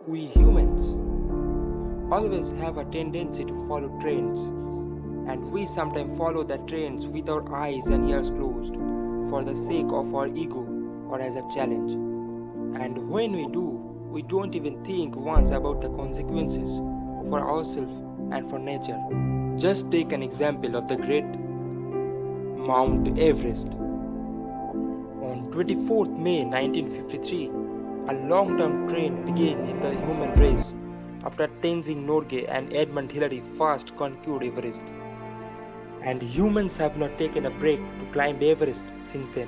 We humans always have a tendency to follow trends, and we sometimes follow the trends with our eyes and ears closed for the sake of our ego or as a challenge. And when we do, we don't even think once about the consequences for ourselves and for nature. Just take an example of the great Mount Everest. On 24th May 1953, a long-term trend began in the human race after Tenzing Norgay and Edmund Hillary first conquered Everest. And humans have not taken a break to climb Everest since then.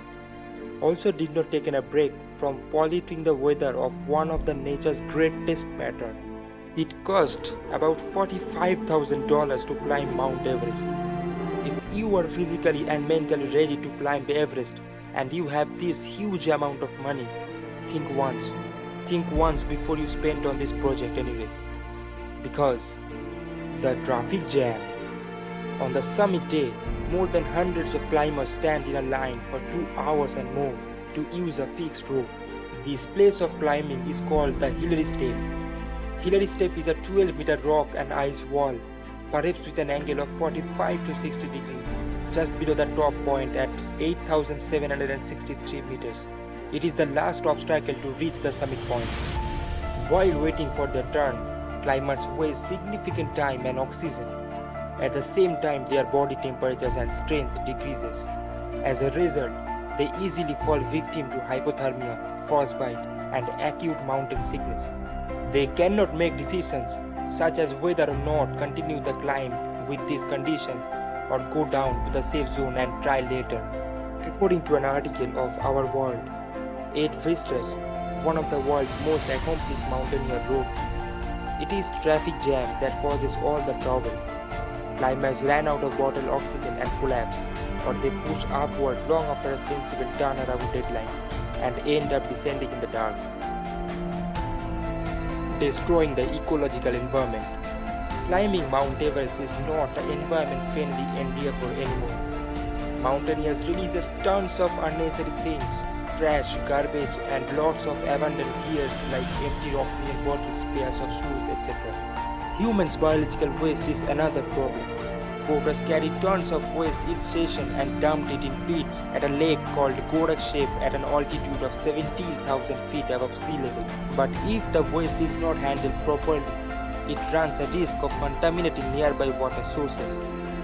Also did not take a break from polluting the weather of one of the nature's greatest pattern. It cost about $45,000 to climb Mount Everest. If you are physically and mentally ready to climb Everest and you have this huge amount of money, think once before you spend on this project anyway. Because the traffic jam on the summit day, more than hundreds of climbers stand in a line for 2 hours and more to use a fixed rope. This place of climbing is called the Hillary Step. Hillary Step is a 12-meter rock and ice wall, perhaps with an angle of 45 to 60 degrees, just below the top point at 8,763 meters. It is the last obstacle to reach the summit point. While waiting for their turn, climbers waste significant time and oxygen. At the same time, their body temperatures and strength decreases. As a result, they easily fall victim to hypothermia, frostbite, and acute mountain sickness. They cannot make decisions such as whether or not continue the climb with these conditions or go down to the safe zone and try later. According to an article of Our World, Everest, one of the world's most accomplished mountaineer, wrote, "It is traffic jam that causes all the trouble. Climbers ran out of bottled oxygen and collapse, or they push upward long after a sensible turnaround deadline and end up descending in the dark, destroying the ecological environment." Climbing Mount Everest is not an environment-friendly endeavor anymore. Mountaineers release tons of unnecessary things, trash, garbage, and lots of abandoned gears like empty oxygen bottles, pairs of shoes, etc. Humans' biological waste is another problem. Porters carry tons of waste each session and dumped it in pits at a lake called Gorak Shape at an altitude of 17,000 feet above sea level. But if the waste is not handled properly, it runs a risk of contaminating nearby water sources.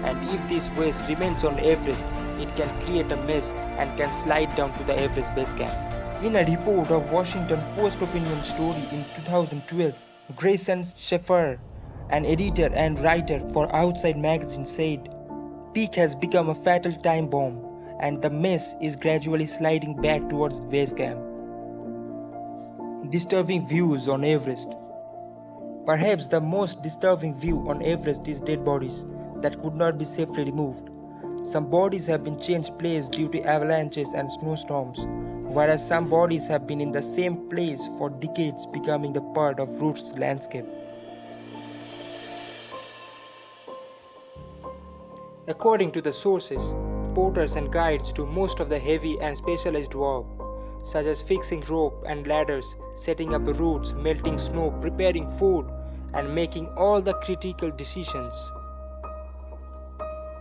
And if this waste remains on Everest, it can create a mess and can slide down to the Everest base camp. In a report of Washington Post opinion story in 2012, Grayson Sheffer, an editor and writer for Outside magazine, said, "Peak has become a fatal time bomb and the mess is gradually sliding back towards base camp." Disturbing views on Everest. Perhaps the most disturbing view on Everest is dead bodies that could not be safely removed. Some bodies have been changed place due to avalanches and snowstorms, whereas some bodies have been in the same place for decades, becoming the part of Root's landscape. According to the sources, porters and guides do most of the heavy and specialized work, such as fixing rope and ladders, setting up routes, melting snow, preparing food, and making all the critical decisions.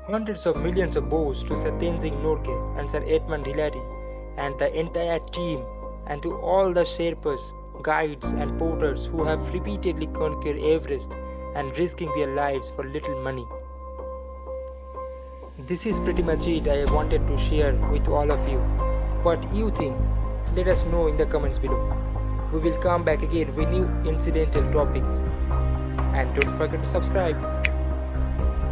Hundreds of millions of bows to Sir Tenzing Norgay and Sir Edmund Hillary and the entire team, and to all the Sherpas, guides, and porters who have repeatedly conquered Everest and risking their lives for little money. This is pretty much it I wanted to share with all of you. What you think? Let us know in the comments below. We will come back again with new incidental topics. And don't forget to subscribe.